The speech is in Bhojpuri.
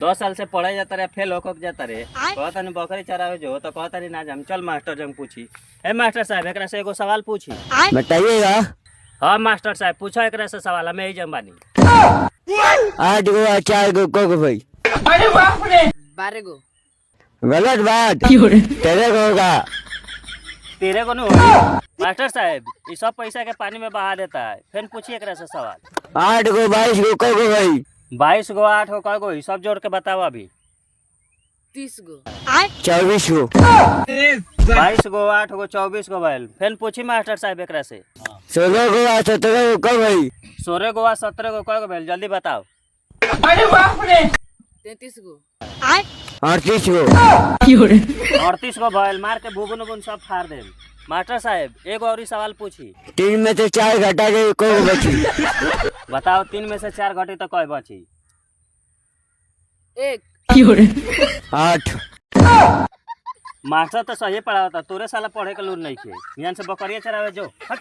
2 साल से पढ़ाई जाता रहे, फेल होकर जाता रहे। कहता नहीं बकरी चरावे जो तो कहता नहीं ना जाम। चल मास्टर जंग पूछी। ए मास्टर साहब एकरा से एगो सवाल पूछी। बताइएगा। हाँ मास्टर साहब पूछो एकरा से सवाल, हमें ही जम्बानी। 8 गो 4 गो को भाई 12 गो। गलत बात, 13 गो होगा। 13 गो नहीं होगा मास्टर साहब, ये सब पैसा के पानी में बहा देता है। फिर पूछिए एकरा से सवाल। 8 गो 22 गो को भाई 22 गो 8 गो कगो सब जोड़ के बताओ अभी। 30 गो। 24 गो 22 गो 8 गो 24 गो बैल। फिर पूछी मास्टर साहब एकरा से। 16 गो 17 गो को भाई 16 गो 17 गो कगो बैल, जल्दी बताओ। 33 गो। 38 गो 38 गो बैल। मार के भूबुन उबुन सब फाड़ दे। मास्टर साहब एगो और सवाल पूछी। 3 में से 4 घटा के को बची। बताओ 3 में से 4 घटी तो कई बची? 1। 8। मास्टर तो सही पढ़ा था, तोरे साला पढ़े के लूर नहीं थे। यहाँ से बकरिया चरावे जो। हट।